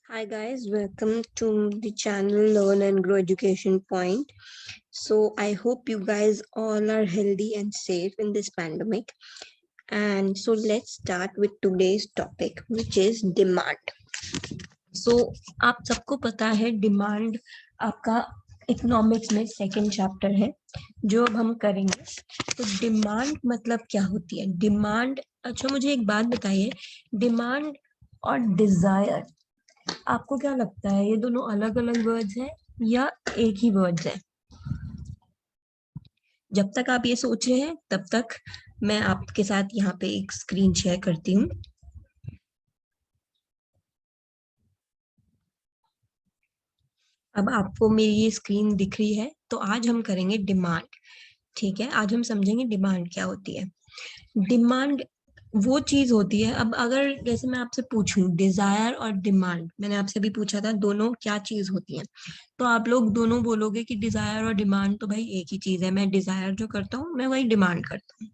Hi guys, welcome to the channel Learn and Grow Education Point. So I hope you guys all are healthy and safe in this pandemic. And so let's start with today's topic, which is demand. So आप सबको पता है demand आपका economics में second chapter है जो अब हम करेंगे। तो डिमांड मतलब क्या होती है? डिमांड, अच्छा मुझे एक बात बताइए, डिमांड और डिजायर आपको क्या लगता है, ये दोनों अलग अलग वर्ड्स हैं या एक ही वर्ड्स है? जब तक आप ये सोच रहे हैं तब तक मैं आपके साथ यहाँ पे एक स्क्रीन शेयर करती हूँ। अब आपको मेरी ये स्क्रीन दिख रही है। तो आज हम करेंगे डिमांड। ठीक है, आज हम समझेंगे डिमांड क्या होती है। डिमांड वो चीज होती है, अब अगर जैसे मैं आपसे पूछूं डिजायर और डिमांड, मैंने आपसे भी पूछा था दोनों क्या चीज होती है, तो आप लोग दोनों बोलोगे कि डिजायर और डिमांड तो भाई एक ही चीज है, मैं डिजायर जो करता हूँ मैं वही डिमांड करता हूँ,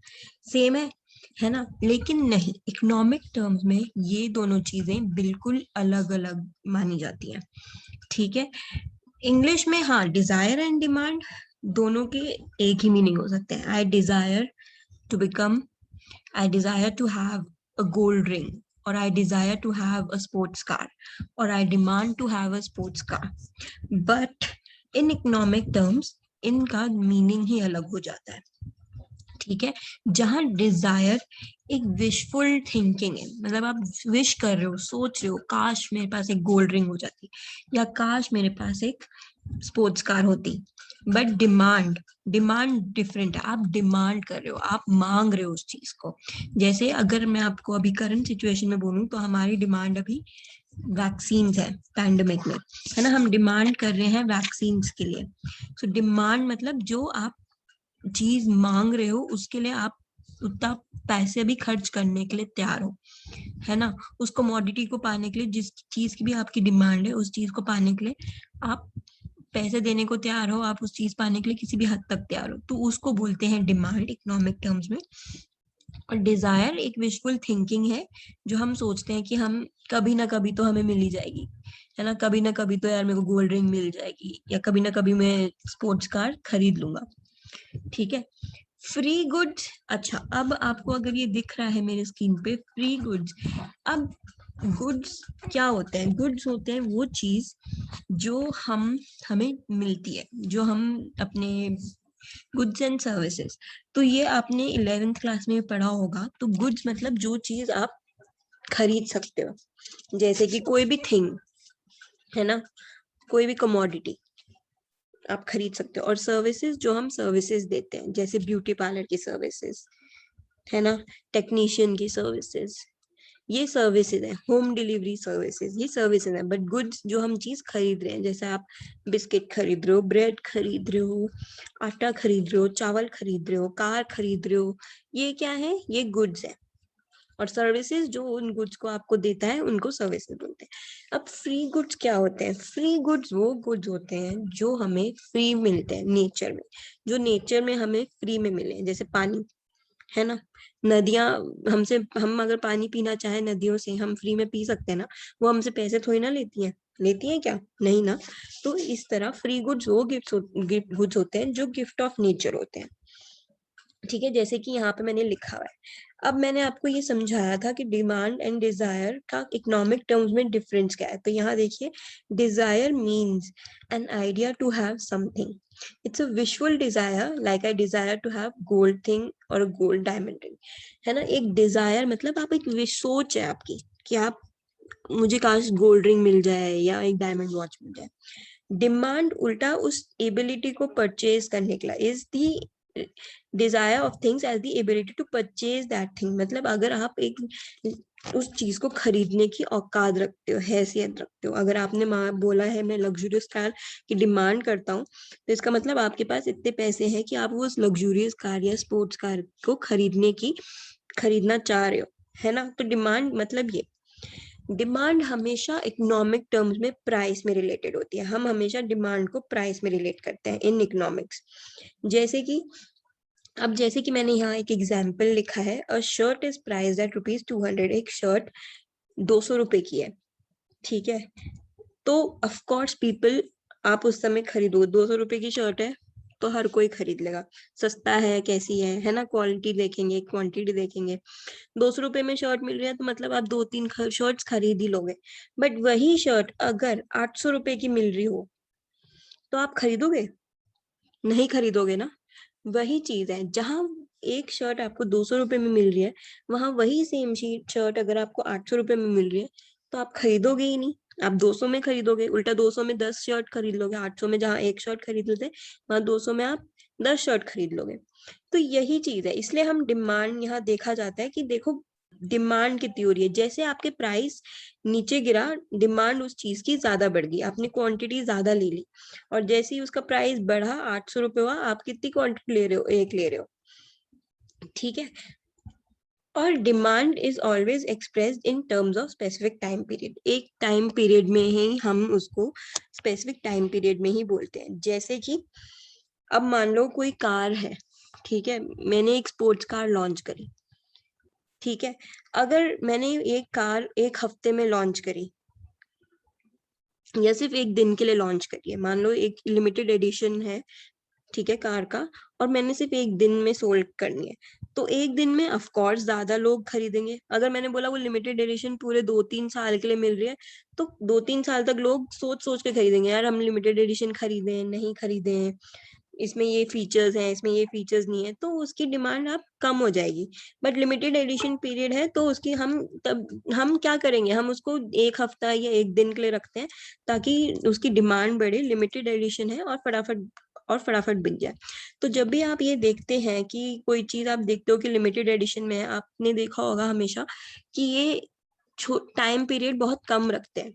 सेम है ना? लेकिन नहीं, इकोनॉमिक टर्म्स में ये दोनों चीजें बिल्कुल अलग अलग मानी जाती हैं। ठीक है, इंग्लिश में हाँ डिजायर एंड डिमांड दोनों के एक ही मीनिंग हो सकते हैं। I desire to become, I desire to have a gold ring, or I desire to have a sports car, or I demand to have a sports car. But in economic terms, इनका meaning ही अलग हो जाता है। ठीक है, जहां Dzire एक wishful thinking है, मतलब आप विश कर रहे हो, सोच रहे हो काश मेरे पास एक गोल्ड रिंग हो जाती या काश मेरे पास एक स्पोर्ट्स कार होती। बट डिमांड, डिमांड डिफरेंट है, आप डिमांड कर रहे हो, आप मांग रहे हो उस चीज को। जैसे अगर मैं आपको अभी करंट सिचुएशन में बोलूं तो हमारी डिमांड अभी वैक्सीन है पैंडेमिक में, है ना? हम डिमांड कर रहे हैं वैक्सीन के लिए। सो डिमांड मतलब जो आप चीज मांग रहे हो उसके लिए आप उतना पैसे भी खर्च करने के लिए तैयार हो, है ना? उस कमोडिटी को पाने के लिए, जिस चीज की भी आपकी डिमांड है उस चीज को पाने के लिए आप पैसे देने को तैयार हो, आप उस चीज पाने के लिए किसी भी हद तक तैयार हो, तो उसको बोलते हैं डिमांड इकोनॉमिक टर्म्स में। और डिजायर एक विशफुल थिंकिंग है, जो हम सोचते हैं कि हम कभी ना कभी तो हमें मिल ही जाएगी, है ना? कभी ना कभी तो यार मेरे को गोल्ड रिंग मिल जाएगी, या कभी ना कभी मैं स्पोर्ट्स कार खरीद लूंगा। ठीक है, फ्री गुड्स। अच्छा, अब आपको अगर ये दिख रहा है मेरे स्क्रीन पे फ्री गुड्स, अब गुड्स क्या होते हैं? गुड्स होते हैं वो चीज जो हमें मिलती है, जो हम अपने गुड्स एंड सर्विसेज। तो ये आपने 11th क्लास में पढ़ा होगा। तो गुड्स मतलब जो चीज आप खरीद सकते हो, जैसे कि कोई भी थिंग, है ना? कोई भी कमोडिटी आप खरीद सकते हो। और सर्विसेज जो हम सर्विसेज देते हैं, जैसे ब्यूटी पार्लर की सर्विसेज, है ना? टेक्नीशियन की सर्विसेज, ये सर्विसेज है। होम डिलीवरी सर्विसेज, ये सर्विसेज है। बट गुड्स जो हम चीज खरीद रहे हैं, जैसे आप बिस्किट खरीद रहे हो, ब्रेड खरीद रहे हो, आटा खरीद रहे हो, चावल खरीद रहे हो, कार खरीद रहे हो, ये क्या है? ये गुड्स है। और सर्विसेज जो उन गुड्स को आपको देता है उनको सर्विसेज बोलते हैं। अब फ्री गुड्स क्या होते हैं? फ्री गुड्स वो गुड्स होते हैं जो हमें फ्री मिलते हैं नेचर में, जो नेचर में हमें फ्री में मिले, जैसे पानी, है ना? नदियां हमसे, हम अगर पानी पीना चाहे नदियों से हम फ्री में पी सकते हैं ना, वो हमसे पैसे थोड़ी ना लेती हैं। लेती हैं क्या? नहीं ना। तो इस तरह फ्री गुड्स वो गिफ्ट गुड्स होते हैं जो गिफ्ट ऑफ नेचर होते हैं। ठीक है, जैसे कि यहाँ पे मैंने लिखा हुआ है। अब मैंने आपको ये समझाया था कि डिमांड एंड डिजायर का इकोनॉमिक टर्म्स में डिफरेंस क्या है। तो यहाँ देखिए, desire means an idea to have something. It's a visual desire, like I desire to have gold thing और गोल्ड डायमंड रिंग, है ना? एक डिजायर मतलब आप एक सोच है आपकी कि आप, मुझे काश गोल्ड रिंग मिल जाए या एक डायमंड वॉच मिल जाए। डिमांड उल्टा उस एबिलिटी को परचेज करने के लिए, is the desire of things as the ability to purchase that thing. मतलब अगर आप एक उस चीज को खरीदने की औकात रखते हो, हैसियत रखते हो। अगर आपने बोला है मैं लग्जूरियस कार की डिमांड करता हूँ, तो इसका मतलब आपके पास इतने पैसे हैं कि आप वो उस लग्जूरियस कार या स्पोर्ट्स कार को खरीदना चाह रहे हो, है ना? तो डिमांड मतलब ये। डिमांड हमेशा इकोनॉमिक टर्म्स में प्राइस में रिलेटेड होती है। हम हमेशा डिमांड को प्राइस में रिलेट करते हैं इन इकोनॉमिक्स। जैसे कि, अब जैसे कि मैंने यहाँ एक एग्जाम्पल लिखा है, अ शर्ट इज प्राइस्ड एट ₹200। एक शर्ट 200 रुपए की है, ठीक है, तो ऑफ कोर्स पीपल, आप उस समय खरीदोगे, 200 रुपए की शर्ट है तो हर कोई खरीद लेगा, सस्ता है, कैसी है ना, क्वालिटी देखेंगे, क्वांटिटी देखेंगे। 200 रुपए में शर्ट मिल रही है तो मतलब आप 2-3 शर्ट्स खरीद ही लोगे। बट वही शर्ट अगर 800 रुपए की मिल रही हो तो आप खरीदोगे? नहीं खरीदोगे ना। वही चीज है, जहां एक शर्ट आपको 200 रुपए में मिल रही है, वहां वही सेम शर्ट अगर आपको 800 रुपए में मिल रही है तो आप खरीदोगे ही नहीं। आप 200 में खरीदोगे, उल्टा 200 में 10 शर्ट खरीद लोगे। 800 में जहाँ एक शर्ट खरीद लेते, वहां 200 में आप 10 शर्ट खरीद लोगे। तो यही चीज है, इसलिए हम डिमांड यहाँ देखा जाता है कि देखो डिमांड कितनी हो रही है। जैसे आपके प्राइस नीचे गिरा, डिमांड उस चीज की ज्यादा बढ़ गई, आपने क्वांटिटी ज्यादा ले ली। और जैसे ही उसका प्राइस बढ़ा, 800 रुपए हुआ, आप कितनी क्वांटिटी ले रहे हो? एक ले रहे हो। ठीक है। और demand is always expressed in terms of specific time period. एक टाइम पीरियड में ही हम उसको स्पेसिफिक टाइम पीरियड में ही बोलते हैं। जैसे कि अब मान लो कोई कार है, ठीक है, मैंने एक स्पोर्ट्स कार लॉन्च करी। ठीक है, अगर मैंने एक कार एक हफ्ते में लॉन्च करी या सिर्फ एक दिन के लिए लॉन्च करी है, मान लो एक लिमिटेड एडिशन है, ठीक है, कार का, और मैंने सिर्फ एक दिन में सोल्ड करनी है, तो एक दिन में ऑफ कोर्स ज्यादा लोग खरीदेंगे। अगर मैंने बोला वो लिमिटेड एडिशन पूरे 2-3 साल के लिए मिल रही है, तो 2-3 साल तक लोग सोच सोच के खरीदेंगे, यार हम लिमिटेड एडिशन खरीदें नहीं खरीदें, इसमें ये फीचर्स हैं, इसमें ये फीचर्स नहीं है, तो उसकी डिमांड आप कम हो जाएगी। बट लिमिटेड एडिशन पीरियड है तो उसकी हम तब हम क्या करेंगे, हम उसको एक हफ्ता या एक दिन के लिए रखते हैं ताकि उसकी डिमांड बढ़े। लिमिटेड एडिशन है और फटाफट बिक जाए। तो जब भी आप ये देखते हैं कि कोई चीज आप देखते हो कि लिमिटेड एडिशन में है, आपने देखा होगा हमेशा कि ये टाइम पीरियड बहुत कम रखते हैं।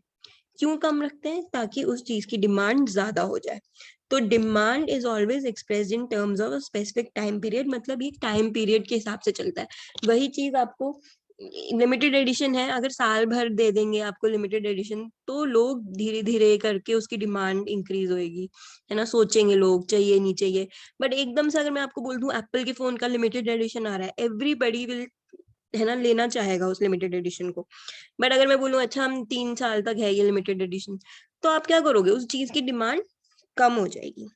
क्यों कम रखते हैं? ताकि उस चीज की डिमांड ज्यादा हो जाए। तो demand is always expressed in terms of specific time period, मतलब ये टाइम पीरियड के हिसाब से चलता है। वही चीज आपको लिमिटेड एडिशन है, अगर साल भर दे देंगे आपको लिमिटेड एडिशन, तो लोग धीरे धीरे करके उसकी डिमांड इंक्रीज होएगी, है ना, सोचेंगे लोग चाहिए नहीं चाहिए। बट एकदम से अगर मैं आपको बोल दूं एप्पल के फोन का लिमिटेड एडिशन आ रहा है, एवरीबडी विल, है ना, लेना चाहेगा उस लिमिटेड एडिशन को। बट अगर मैं बोलूं अच्छा हम 3 साल तक है ये लिमिटेड एडिशन, तो आप क्या करोगे? उस चीज की डिमांड कम हो जाएगी,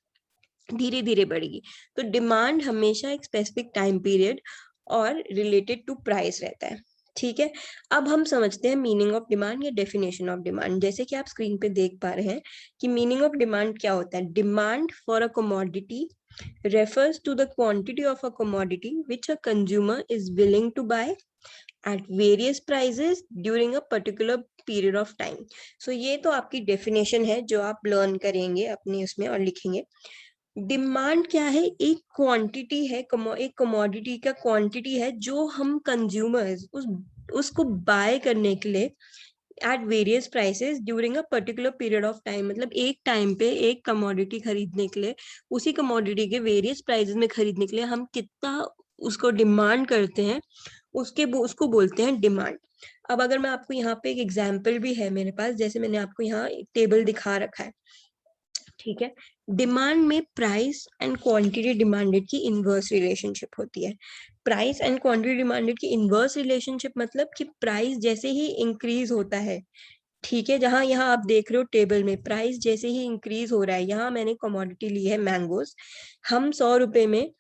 धीरे धीरे बढ़ेगी। तो डिमांड हमेशा एक स्पेसिफिक टाइम पीरियड और रिलेटेड टू प्राइस रहता है। ठीक है, अब हम समझते हैं मीनिंग ऑफ डिमांड या डेफिनेशन ऑफ डिमांड। जैसे कि आप स्क्रीन पे देख पा रहे हैं कि मीनिंग ऑफ डिमांड क्या होता है। Demand for a commodity refers to the quantity of a commodity which a consumer is willing to buy at various prices during a particular period of time. So ये तो आपकी definition है जो आप learn करेंगे अपनी उसमें और लिखेंगे। डिमांड क्या है? एक क्वांटिटी है, एक कमोडिटी का क्वांटिटी है जो हम कंज्यूमर्स उसको बाय करने के लिए at various prices during a particular period of time, मतलब एक टाइम पे एक कमोडिटी खरीदने के लिए, उसी कमोडिटी के वेरियस प्राइसेस में खरीदने के लिए हम कितना उसको डिमांड करते हैं, उसको बोलते हैं डिमांड। अब अगर मैं आपको यहाँ पे एक एग्जाम्पल भी है मेरे पास, जैसे मैंने आपको यहाँ एक टेबल दिखा रखा है, ठीक है। डिमांड में प्राइस एंड क्वांटिटी डिमांडेड की इनवर्स रिलेशनशिप होती है। प्राइस एंड क्वांटिटी डिमांडेड की इनवर्स रिलेशनशिप मतलब कि प्राइस जैसे ही इंक्रीज होता है, ठीक है, जहां यहाँ आप देख रहे हो टेबल में प्राइस जैसे ही इंक्रीज हो रहा है, यहाँ मैंने कमोडिटी ली है मैंगोज, हम 100 रुपए में,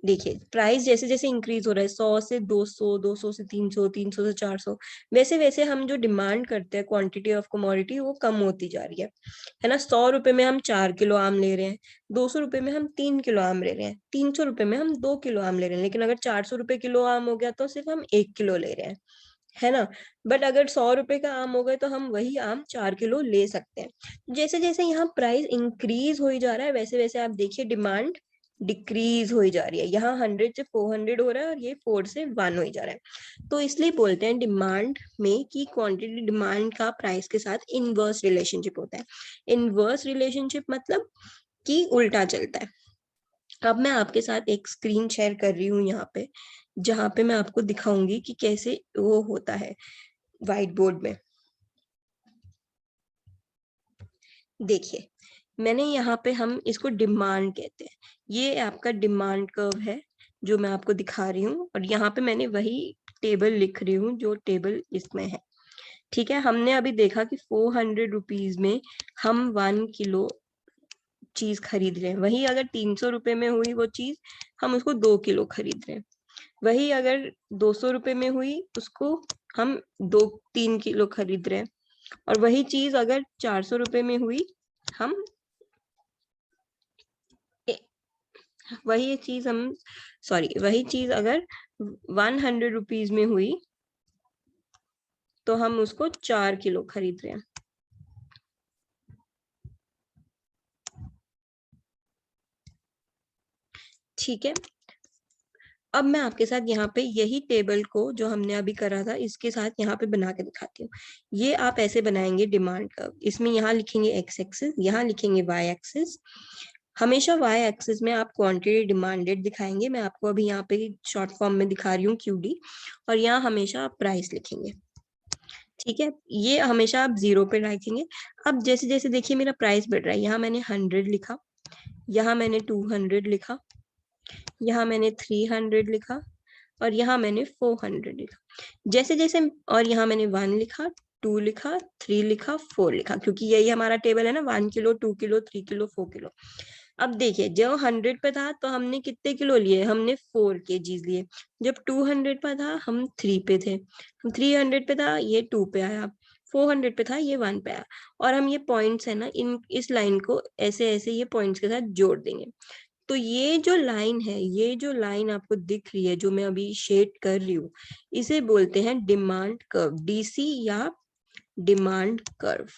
देखिए प्राइस जैसे जैसे इंक्रीज हो रहा है, 100 से 200, 200 से 300, 300 से 400, वैसे वैसे हम जो डिमांड करते हैं क्वांटिटी ऑफ कमोडिटी वो कम होती जा रही है ना। 100 रुपए में हम 4 किलो आम ले रहे हैं, 200 रुपए में हम 3 किलो आम ले रहे हैं, 300 रुपए में हम 2 किलो आम ले रहे हैं, लेकिन अगर 400 रुपए किलो आम हो गया तो सिर्फ हम 1 किलो ले रहे हैं, है ना। बट अगर 100 रुपए का आम हो गए तो हम वही आम 4 किलो ले सकते हैं। जैसे जैसे यहाँ प्राइस इंक्रीज हो ही जा रहा है, वैसे वैसे आप देखिए डिमांड डिक्रीज हो ही जा रही है। यहाँ 100 से 400 हो रहा है और ये 4 से 1 हो ही जा रहा है। तो इसलिए बोलते हैं डिमांड में कि क्वांटिटी डिमांड का प्राइस के साथ इनवर्स रिलेशनशिप होता है। इनवर्स रिलेशनशिप मतलब कि उल्टा चलता है। अब मैं आपके साथ एक स्क्रीन शेयर कर रही हूँ यहाँ पे, जहाँ पे मैं आपको दिखाऊंगी कि कैसे वो होता है व्हाइट बोर्ड में। देखिए मैंने यहाँ पे, हम इसको डिमांड कहते हैं, ये आपका डिमांड कर्व है जो मैं आपको दिखा रही हूँ, और यहाँ पे मैंने वही टेबल लिख रही हूँ जो टेबल इसमें है। ठीक है, हमने अभी देखा कि 400 रुपीज में हम 1 किलो चीज खरीद रहे हैं। वही अगर 300 रुपए में हुई वो चीज, हम उसको 2 किलो खरीद रहे हैं। वही अगर 200 रुपए में हुई, उसको हम 3 किलो खरीद रहे हैं। और वही चीज अगर 400 रुपए में हुई, हम वही चीज हम वही चीज अगर 100 रुपीज में हुई, तो हम उसको 4 किलो खरीद रहे हैं। ठीक है, अब मैं आपके साथ यहाँ पे यही टेबल को जो हमने अभी करा था इसके साथ यहाँ पे बना के दिखाती हूँ। ये आप ऐसे बनाएंगे डिमांड कर्व। इसमें यहाँ लिखेंगे एक्स एक्सिस, यहाँ लिखेंगे वाई एक्सिस। हमेशा वाई एक्सिस में आप क्वांटिटी डिमांडेड दिखाएंगे। मैं आपको अभी यहाँ पे शॉर्ट फॉर्म में दिखा रही हूँ QD, और यहाँ हमेशा आप प्राइस लिखेंगे। ठीक है, ये हमेशा आप 0 पे रखेंगे। अब जैसे जैसे देखिए मेरा प्राइस बढ़ रहा है, यहाँ मैंने 100 लिखा, यहाँ मैंने 200 लिखा, यहाँ मैंने 300 लिखा, और यहाँ मैंने 400 लिखा। जैसे जैसे, और यहाँ मैंने 1 लिखा, 2 लिखा, 3 लिखा, 4 लिखा, क्योंकि यही हमारा टेबल है ना, 1 किलो, 2 किलो, 3 किलो, 4 किलो। अब देखिए, जब 100 पे था तो हमने कितने किलो लिए, हमने 4 kgs लिए। जब 200 पे था हम 3 पे थे, हम 300 पे था ये 2 पे आया, 400 पे था ये 1 पे आया। और हम ये पॉइंट्स है ना, इस लाइन को ऐसे ऐसे ये पॉइंट्स के साथ जोड़ देंगे। तो ये जो लाइन है, ये जो लाइन आपको दिख रही है, जो मैं अभी शेड कर रही हूँ, इसे बोलते हैं डिमांड कर्व, DC या डिमांड कर्व।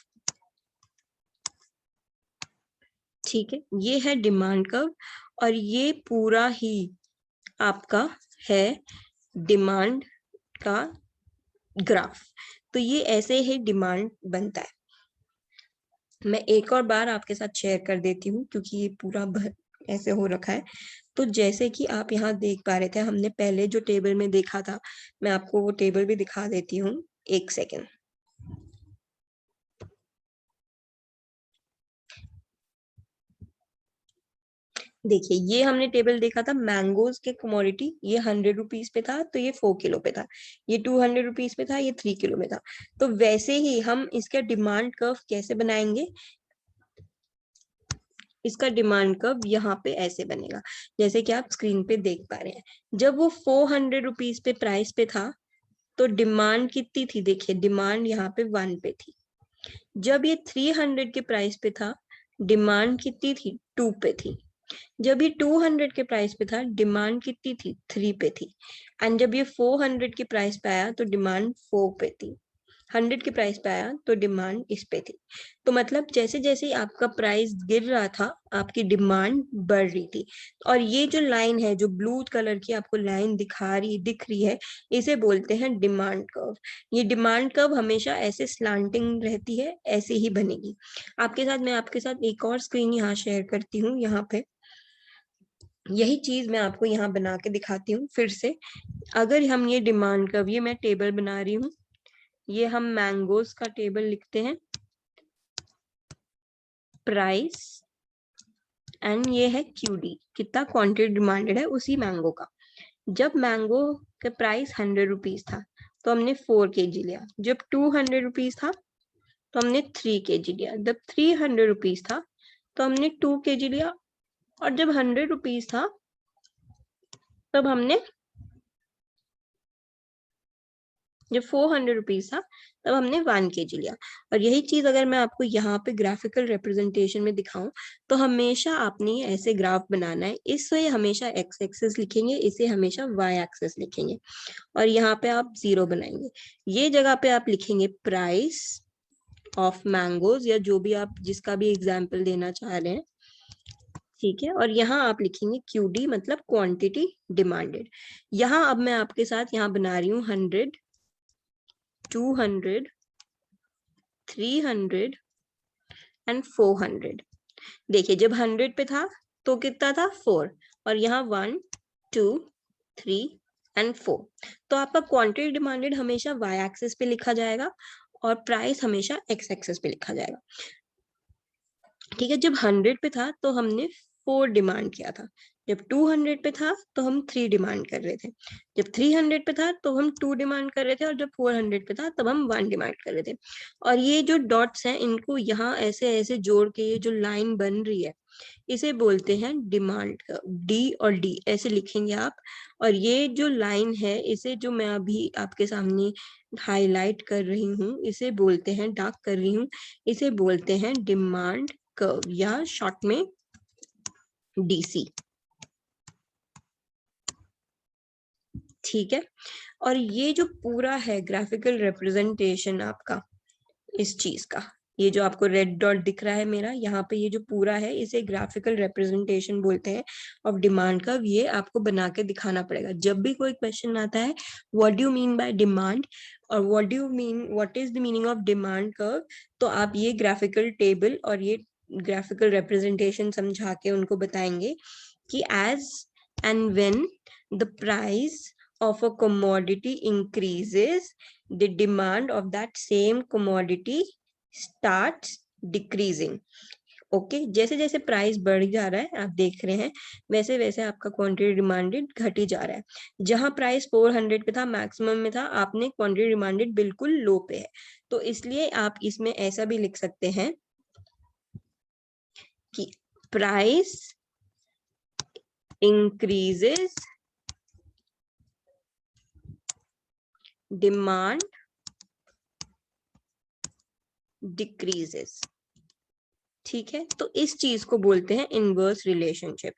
ठीक है, ये है डिमांड कर्व, और ये पूरा ही आपका है डिमांड का ग्राफ। तो ये ऐसे ही डिमांड बनता है। मैं एक और बार आपके साथ शेयर कर देती हूँ, क्योंकि ये पूरा ऐसे हो रखा है। तो जैसे कि आप यहाँ देख पा रहे थे, हमने पहले जो टेबल में देखा था, मैं आपको वो टेबल भी दिखा देती हूँ, एक सेकेंड। देखिए, ये हमने टेबल देखा था मैंगोज के कमोडिटी, ये 100 रुपीज पे था तो ये 4 किलो पे था, ये 200 रुपीज पे था, ये 3 किलो में था। तो वैसे ही हम इसका डिमांड कर्व कैसे बनाएंगे, इसका डिमांड कर्व यहाँ पे ऐसे बनेगा, जैसे कि आप स्क्रीन पे देख पा रहे हैं। जब वो 400 रुपीज पे प्राइस पे था, तो डिमांड कितनी थी, देखिए डिमांड यहाँ पे 1 पे थी। जब ये 300 के प्राइस पे था, डिमांड कितनी थी, 2 पे थी। जब ये 200 के प्राइस पे था, डिमांड कितनी थी, 3 पे थी। एंड जब ये 400 के प्राइस पे आया तो डिमांड 4 पे थी। 100 के प्राइस पे आया तो डिमांड इस पे थी। तो मतलब जैसे जैसे आपका प्राइस गिर रहा था, आपकी डिमांड बढ़ रही थी। और ये जो लाइन है, जो ब्लू कलर की आपको लाइन दिख रही है, इसे बोलते हैं डिमांड कर्व। ये डिमांड कर्व हमेशा ऐसे स्लांटिंग रहती है, ऐसे ही बनेगी। मैं आपके साथ एक और स्क्रीन यहाँ शेयर करती हूँ। यहाँ पे यही चीज मैं आपको यहाँ बना के दिखाती हूँ फिर से। अगर हम ये डिमांड कर्व, ये मैं टेबल बना रही हूँ, ये हम मैंगोज का टेबल लिखते हैं, प्राइस, एंड ये है QD, कितना क्वांटिटी डिमांडेड है उसी मैंगो का। जब मैंगो का प्राइस 100 रुपीज था तो हमने 4 kg लिया। जब 200 रुपीज था तो हमने 3 kg लिया। जब 300 रुपीज था तो हमने 2 kg लिया। और जब 100 रुपीज था तब हमने, जब 400 रुपीज था तब हमने 1 kg लिया। और यही चीज अगर मैं आपको यहाँ पे ग्राफिकल रिप्रेजेंटेशन में दिखाऊं, तो हमेशा आपने ऐसे ग्राफ बनाना है। इसे हमेशा एक्स एक्सिस लिखेंगे, इसे हमेशा वाई एक्सिस लिखेंगे, और यहाँ पे आप 0 बनाएंगे। ये जगह पे आप लिखेंगे प्राइस ऑफ मैंगोज, या जो भी आप जिसका भी एग्जाम्पल देना चाह रहे हैं। ठीक है, और यहाँ आप लिखेंगे QD, मतलब क्वांटिटी डिमांडेड। यहाँ अब मैं आपके साथ यहाँ बना रही हूँ 100, 200, 300 एंड 400। देखिए, जब 100 पे था तो कितना था, 4, और यहाँ 1, 2, 3 एंड 4। तो आपका क्वांटिटी डिमांडेड हमेशा वाई एक्सिस पे लिखा जाएगा, और प्राइस हमेशा एक्स एक्सिस पे लिखा जाएगा। ठीक है, जब 100 पे था तो हमने 4 डिमांड किया था, जब 200 पे था तो हम 3 डिमांड कर रहे थे, जब 300 पे था तो हम 2 डिमांड कर रहे थे, और जब 400 पे था तब हम 1 डिमांड कर रहे थे। और ये जो डॉट्स हैं इनको यहाँ ऐसे ऐसे जोड़ के ये जो लाइन बन रही है इसे बोलते हैं डिमांड कर्व। डी और डी ऐसे लिखेंगे आप, और ये जो लाइन है इसे जो मैं अभी आपके सामने हाईलाइट कर रही हूँ इसे बोलते हैं, डार्क कर रही हूँ, इसे बोलते हैं डिमांड कर्व या शॉर्ट में डीसी। ठीक है, और ये जो पूरा है ग्राफिकल रिप्रेजेंटेशन आपका इस चीज का, ये जो आपको रेड डॉट दिख रहा है मेरा यहाँ पे, ये जो पूरा है इसे ग्राफिकल रिप्रेजेंटेशन बोलते हैं ऑफ डिमांड कर्व। ये आपको बना के दिखाना पड़ेगा जब भी कोई क्वेश्चन आता है, what do you mean by demand और what do you mean, what is the meaning of demand curve, तो आप ये ग्राफिकल टेबल और ये ग्राफिकल रिप्रेजेंटेशन समझा के उनको बताएंगे कि as and when the price of a commodity increases, the demand of that same commodity starts decreasing. Okay जैसे जैसे प्राइस बढ़ जा रहा है आप देख रहे हैं वैसे वैसे आपका क्वांटिटी डिमांडेड घट ही जा रहा है। जहां प्राइस 400 पे था मैक्सिमम में था, आपने क्वांटिटी डिमांडेड बिल्कुल लो पे है, तो इसलिए आप इसमें ऐसा भी लिख सकते हैं कि प्राइस इंक्रीजेस, डिमांड डिक्रीजेस। ठीक है, तो इस चीज को बोलते हैं inverse relationship.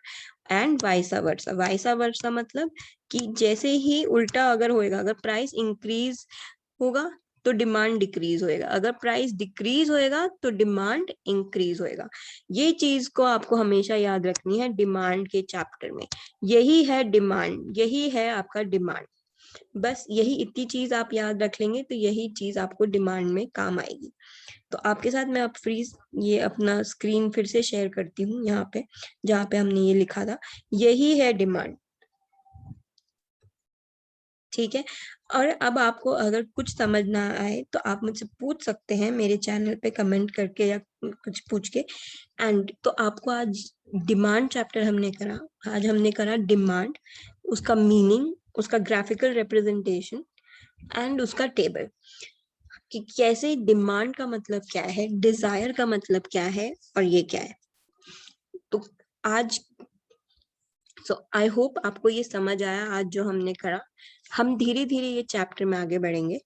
And vice versa, vice versa मतलब कि जैसे ही उल्टा अगर होएगा, अगर प्राइस इंक्रीज होगा तो डिमांड डिक्रीज होएगा, अगर प्राइस डिक्रीज होएगा तो डिमांड इंक्रीज होएगा। ये चीज को आपको हमेशा याद रखनी है डिमांड के चैप्टर में। यही है डिमांड, यही है आपका डिमांड। बस यही इतनी चीज आप याद रख लेंगे तो यही चीज आपको डिमांड में काम आएगी। तो आपके साथ मैं अब फ्री ये अपना स्क्रीन फिर से शेयर करती हूँ यहाँ पे जहाँ पे हमने ये लिखा था, यही है डिमांड। ठीक है, और अब आपको अगर कुछ समझ ना आए तो आप मुझसे पूछ सकते हैं मेरे चैनल पे कमेंट करके या कुछ पूछ के। एंड तो आपको आज डिमांड चैप्टर हमने करा, आज हमने करा डिमांड, उसका मीनिंग, उसका ग्राफिकल रिप्रेजेंटेशन एंड उसका टेबल, कि कैसे डिमांड का मतलब क्या है, डिजायर का मतलब क्या है और ये क्या है। तो आज आई होप आपको ये समझ आया आज जो हमने करा। हम धीरे धीरे ये चैप्टर में आगे बढ़ेंगे।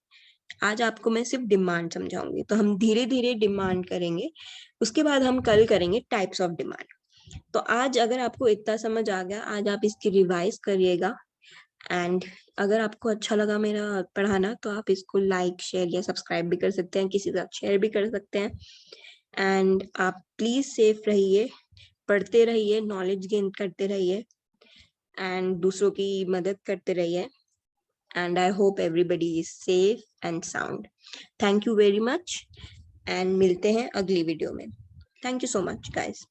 आज आपको मैं सिर्फ डिमांड समझाऊंगी, तो हम धीरे धीरे डिमांड करेंगे, उसके बाद हम कल करेंगे टाइप्स ऑफ डिमांड। तो आज अगर आपको इतना समझ आ गया, आज आप इसकी रिवाइज करिएगा। एंड अगर आपको अच्छा लगा मेरा पढ़ाना तो आप इसको लाइक शेयर या सब्सक्राइब भी कर सकते हैं, किसी के साथ शेयर भी कर सकते हैं। एंड आप प्लीज सेफ रहिए, पढ़ते रहिए, नॉलेज गेन करते रहिए एंड दूसरों की मदद करते रहिए। And I hope everybody is safe and sound. Thank you very much and मिलते हैं अगली वीडियो में। Thank you so much guys.